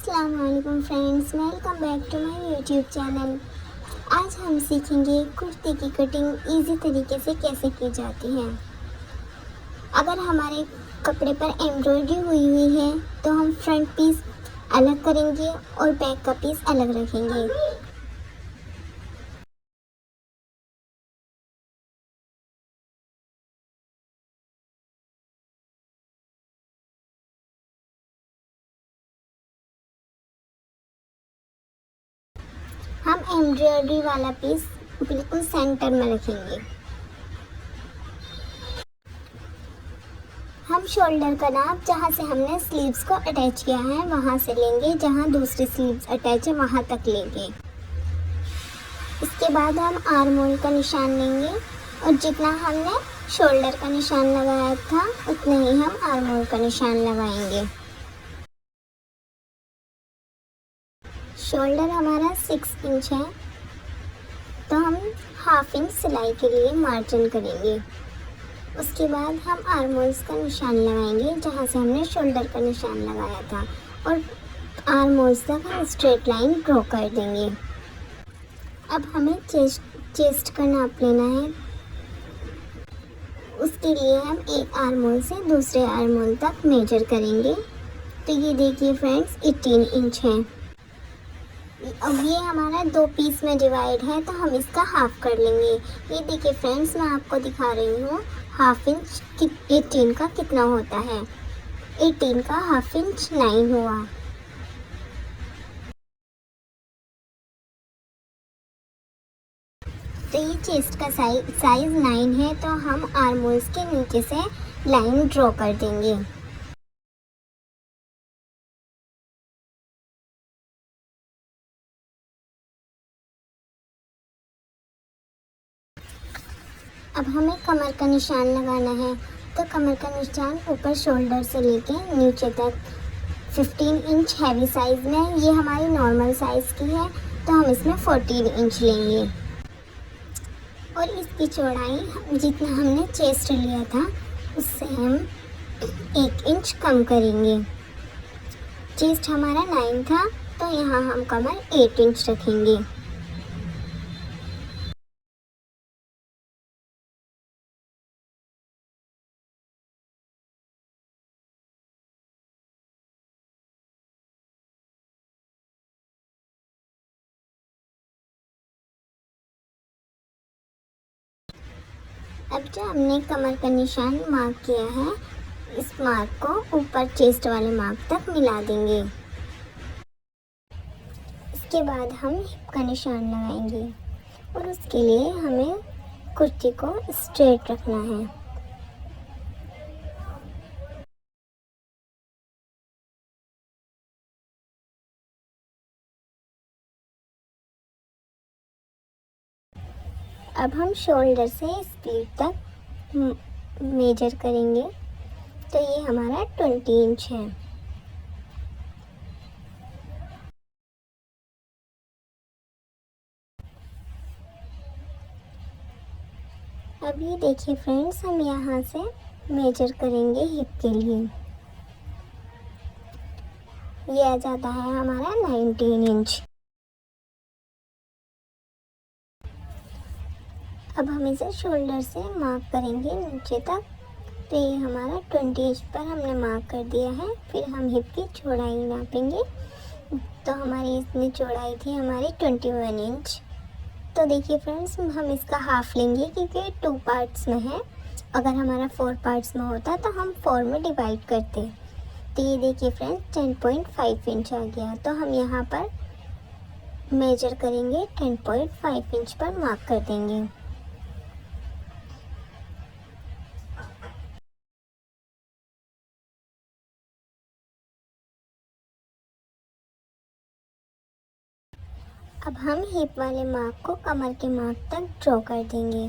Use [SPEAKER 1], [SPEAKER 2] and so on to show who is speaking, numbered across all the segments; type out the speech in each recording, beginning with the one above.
[SPEAKER 1] अस्सलाम वालेकुम friends, welcome back to my YouTube channel. आज हम सीखेंगे कुर्ती की कटिंग इजी तरीके से कैसे की जाती है। अगर हमारे कपड़े पर एम्ब्रॉयडरी हुई है तो हम फ्रंट पीस अलग करेंगे और बैक का पीस अलग रखेंगे। हम एम्ब्रॉयडरी वाला पीस बिल्कुल सेंटर में रखेंगे। हम शोल्डर का नाप जहाँ से हमने स्लीव्स को अटैच किया है वहाँ से लेंगे, जहाँ दूसरी स्लीव्स अटैच है वहाँ तक लेंगे। इसके बाद हम आर्म होल का निशान लेंगे और जितना हमने शोल्डर का निशान लगाया था उतने ही हम आर्म होल का निशान लगाएंगे। शोल्डर हमारा 6 इंच है तो हम हाफ इंच सिलाई के लिए मार्जिन करेंगे। उसके बाद हम आर्म होल्स का निशान लगाएंगे जहाँ से हमने शोल्डर का निशान लगाया था और आर्म होल्स तक हम स्ट्रेट लाइन ड्रॉ कर देंगे। अब हमें चेस्ट का नाप लेना है। उसके लिए हम एक आर्म होल से दूसरे आर्म होल तक मेजर करेंगे। तो ये देखिए फ्रेंड्स 18 इंच है। अब ये हमारा 2 पीस में डिवाइड है तो हम इसका हाफ कर लेंगे। ये देखिए फ्रेंड्स, मैं आपको दिखा रही हूँ हाफ इंच 18 का कितना होता है। 18 का हाफ इंच 9 हुआ। तो ये चेस्ट का साइज 9 है तो हम आर्म होल्स के नीचे से लाइन ड्रॉ कर देंगे। अब हमें कमर का निशान लगाना है। तो कमर का निशान ऊपर शोल्डर से लेके नीचे तक 15 इंच हैवी साइज़ में, ये हमारी नॉर्मल साइज़ की है तो हम इसमें 14 इंच लेंगे। और इसकी चौड़ाई जितना हमने चेस्ट लिया था उससे हम 1 इंच कम करेंगे। चेस्ट हमारा 9 था तो यहाँ हम कमर 8 इंच रखेंगे। अब जो हमने कमर का निशान मार्क किया है इस मार्क को ऊपर चेस्ट वाले मार्क तक मिला देंगे। इसके बाद हम हिप का निशान लगाएंगे और उसके लिए हमें कुर्ती को स्ट्रेट रखना है। अब हम शोल्डर से स्लीव तक मेजर करेंगे तो ये हमारा 20 इंच है। अब ये देखिए फ्रेंड्स, हम यहाँ से मेजर करेंगे हिप के लिए। ये आ जाता है हमारा 19 इंच। अब हम इसे शोल्डर से मार्क करेंगे नीचे तक। तो ये हमारा 20 इंच पर हमने मार्क कर दिया है। फिर हम हिप की चौड़ाई नापेंगे तो हमारी इसमें चौड़ाई थी हमारी 21 इंच। तो देखिए फ्रेंड्स, हम इसका हाफ लेंगे क्योंकि 2 पार्ट्स में है। अगर हमारा 4 पार्ट्स में होता तो हम 4 में डिवाइड करते। तो ये देखिए फ्रेंड्स 10.5 इंच आ गया। तो हम यहाँ पर मेजर करेंगे 10.5 इंच पर मार्क कर देंगे। अब हम हिप वाले मार्क को कमर के मार्क तक ड्रॉ कर देंगे।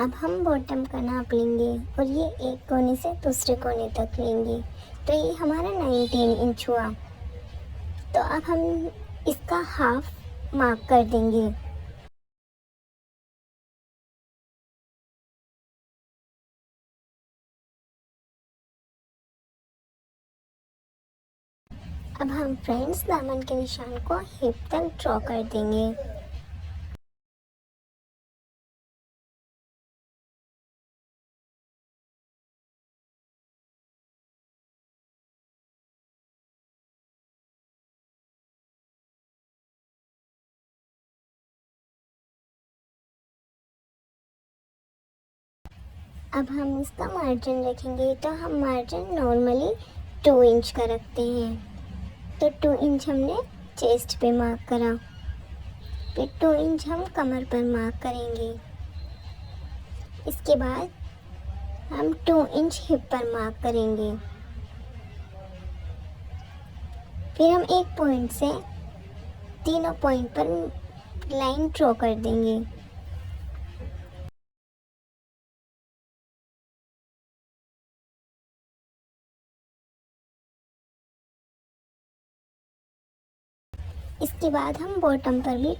[SPEAKER 1] अब हम बॉटम का नाप लेंगे और ये एक कोने से दूसरे कोने तक लेंगे। तो ये हमारा 19 इंच हुआ। तो अब हम इसका हाफ मार्क कर देंगे। अब हम फ्रेंड्स दामन के निशान को हिप तक ड्रॉ कर देंगे। अब हम इसका मार्जिन रखेंगे। तो हम मार्जिन नॉर्मली 2 इंच का रखते हैं। तो 2 इंच हमने चेस्ट पे मार्क करा, फिर 2 इंच हम कमर पर मार्क करेंगे। इसके बाद हम 2 इंच हिप पर मार्क करेंगे। फिर हम एक पॉइंट से तीनों पॉइंट पर लाइन ड्रॉ कर देंगे। इसके बाद हम बॉटम पर भी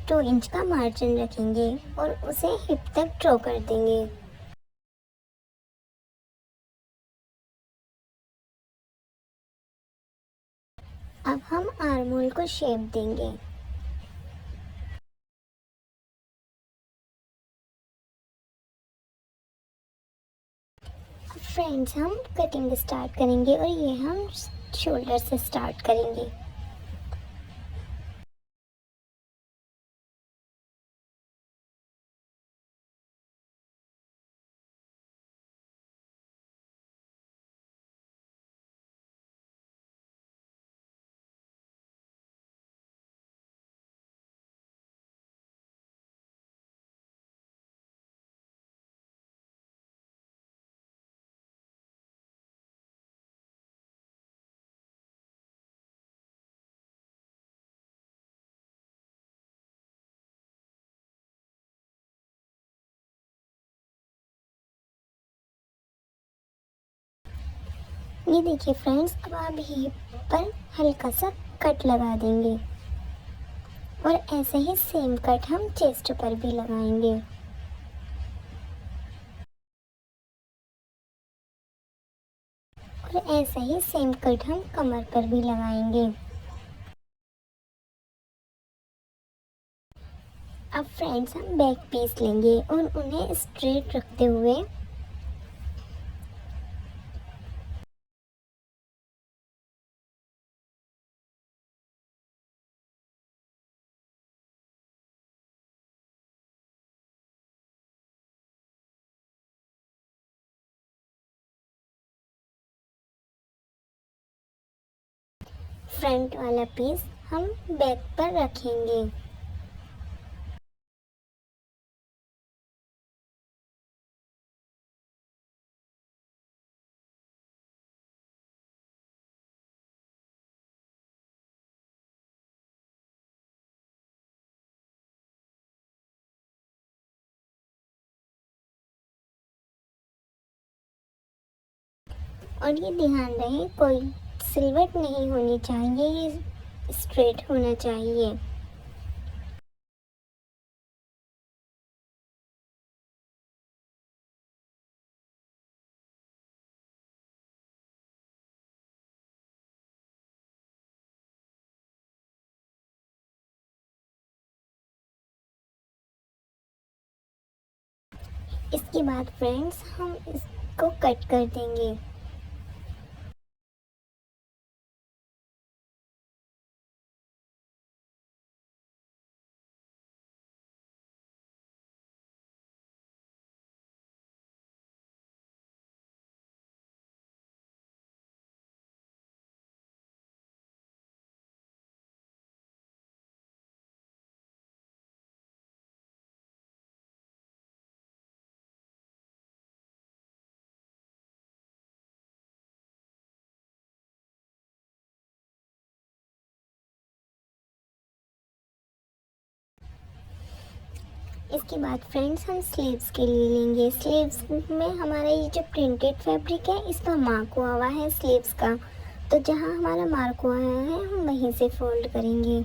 [SPEAKER 1] 2 इंच का मार्जिन रखेंगे और उसे हिप तक ड्रॉ कर देंगे। अब हम आर्म होल को शेप देंगे। अब फ्रेंड्स हम कटिंग स्टार्ट करेंगे और ये हम शोल्डर से स्टार्ट करेंगे। ये देखिए फ्रेंड्स, अब आप हिप पर हल्का सा कट लगा देंगे और ऐसे ही सेम कट हम चेस्ट पर भी लगाएंगे। और ऐसे ही सेम कट हम कमर पर भी लगाएंगे। अब फ्रेंड्स हम बैक पीस लेंगे और उन्हें स्ट्रेट रखते हुए फ्रंट वाला पीस हम बैक पर रखेंगे। और ये ध्यान रहे कोई सिलवट नहीं होनी चाहिए, ये स्ट्रेट होना चाहिए। इसके बाद फ्रेंड्स हम इसको कट कर देंगे। इसके बाद फ्रेंड्स हम स्लीव्स के लिए लेंगे। स्लीव्स में हमारा ये जो प्रिंटेड फैब्रिक है इस पर मार्क हुआ हुआ है स्लीव्स का, तो जहाँ हमारा मार्क हुआ है हम वहीं से फोल्ड करेंगे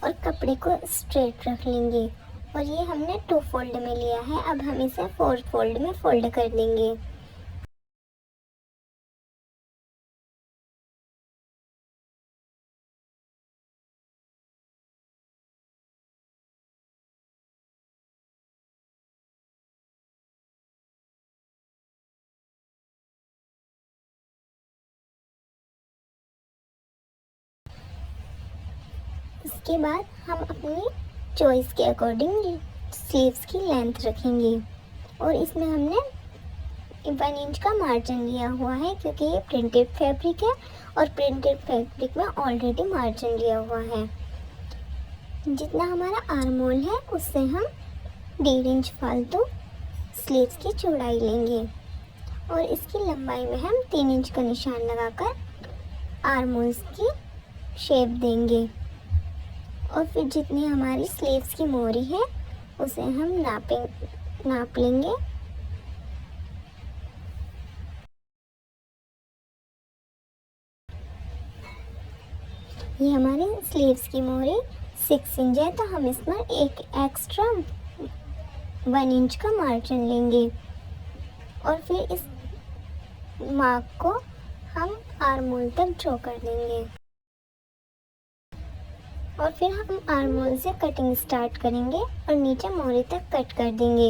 [SPEAKER 1] और कपड़े को स्ट्रेट रख लेंगे। और ये हमने 2 फोल्ड में लिया है, अब हम इसे 4 फोल्ड में फोल्ड कर देंगे। इसके बाद हम अपनी चॉइस के अकॉर्डिंग स्लीव्स की लेंथ रखेंगे और इसमें हमने 1 इंच का मार्जिन लिया हुआ है क्योंकि ये प्रिंटेड फैब्रिक है और प्रिंटेड फैब्रिक में ऑलरेडी मार्जिन लिया हुआ है। जितना हमारा आर्म होल है उससे हम 1.5 इंच फालतू स्लीव्स की चौड़ाई लेंगे और इसकी लंबाई में हम 3 इंच का निशान लगाकर आर्म होल्स की शेप देंगे। और फिर जितनी हमारी स्लीव्स की मोहरी है उसे हम नाप लेंगे। ये हमारी स्लीव्स की मोहरी 6 इंच है, तो हम इसमें एक एक्स्ट्रा 1 इंच का मार्जिन लेंगे और फिर इस मार्क को हम आर्म होल तक ड्रॉ कर देंगे और फिर हम आर्म होल से कटिंग स्टार्ट करेंगे और नीचे मोहरी तक कट कर देंगे।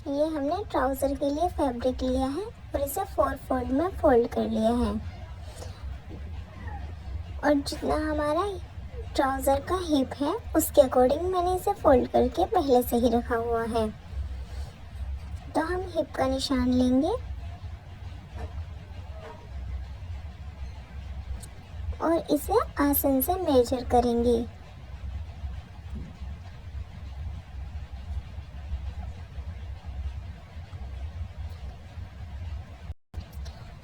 [SPEAKER 1] ये हमने ट्राउज़र के लिए फैब्रिक लिया है और इसे 4 फोल्ड में फोल्ड कर लिया है और जितना हमारा ट्राउज़र का हिप है उसके अकॉर्डिंग मैंने इसे फोल्ड करके पहले से ही रखा हुआ है। तो हम हिप का निशान लेंगे और इसे आसन से मेजर करेंगे।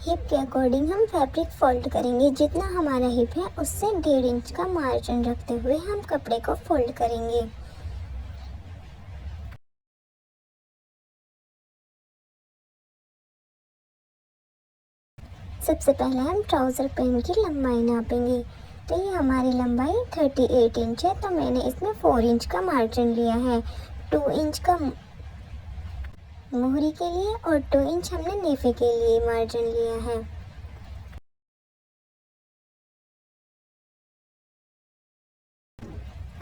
[SPEAKER 1] हिप के अकॉर्डिंग हम फैब्रिक फोल्ड करेंगे। जितना हमारा हिप है उससे 1.5 इंच का मार्जिन रखते हुए हम कपड़े को फोल्ड करेंगे। सबसे पहले हम ट्राउज़र पैंट की लंबाई नापेंगे। तो ये हमारी लंबाई 38 इंच है, तो मैंने इसमें 4 इंच का मार्जिन लिया है। 2 इंच का मोहरी के लिए और 2 इंच हमने नेफे के लिए मार्जिन लिया है।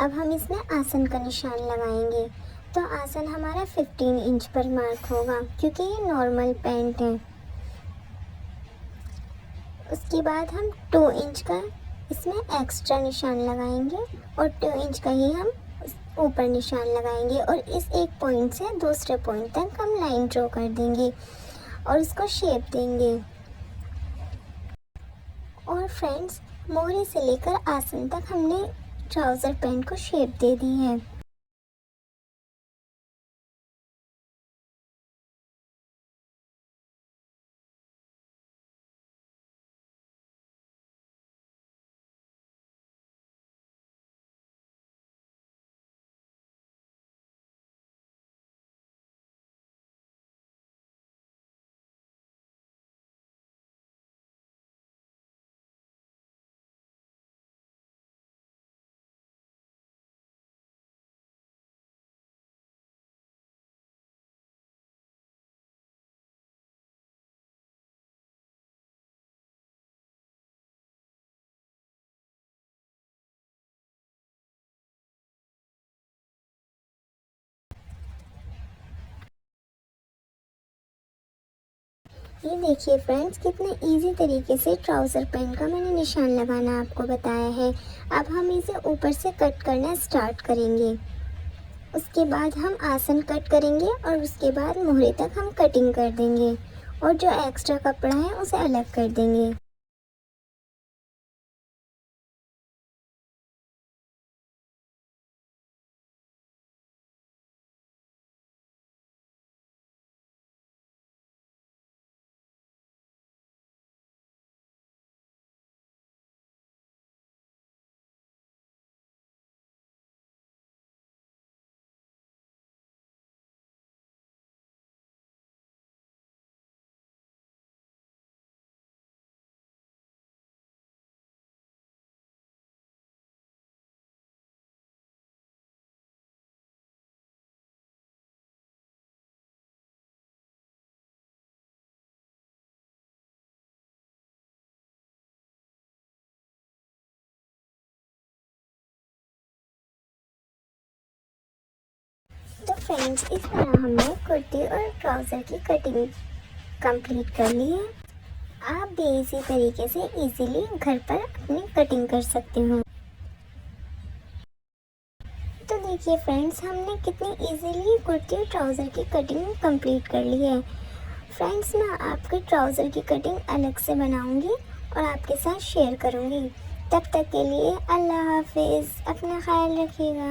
[SPEAKER 1] अब हम इसमें आसन का निशान लगाएंगे। तो आसन हमारा 15 इंच पर मार्क होगा क्योंकि ये नॉर्मल पैंट है। उसके बाद हम 2 इंच का इसमें एक्स्ट्रा निशान लगाएंगे और 2 इंच का ही हम ऊपर निशान लगाएंगे और इस एक पॉइंट से दूसरे पॉइंट तक हम लाइन ड्रॉ कर देंगे और इसको शेप देंगे। और फ्रेंड्स, मोहरी से लेकर आसन तक हमने ट्राउज़र पैंट को शेप दे दी है। ये देखिए फ्रेंड्स, कितने इजी तरीके से ट्राउज़र पैंट का मैंने निशान लगाना आपको बताया है। अब हम इसे ऊपर से कट करना स्टार्ट करेंगे। उसके बाद हम आसन कट करेंगे और उसके बाद मोहरे तक हम कटिंग कर देंगे और जो एक्स्ट्रा कपड़ा है उसे अलग कर देंगे। फ्रेंड्स, इस तरह हमने कुर्ती और ट्राउज़र की कटिंग कंप्लीट कर ली है। आप भी इसी तरीके से इजीली घर पर अपनी कटिंग कर सकते हो। तो देखिए फ्रेंड्स, हमने कितनी इजीली कुर्ती और ट्राउज़र की कटिंग कंप्लीट कर ली है। फ्रेंड्स, मैं आपके ट्राउज़र की कटिंग अलग से बनाऊंगी और आपके साथ शेयर करूंगी। तब तक के लिए अल्लाह हाफिज़, अपना ख्याल रखिएगा।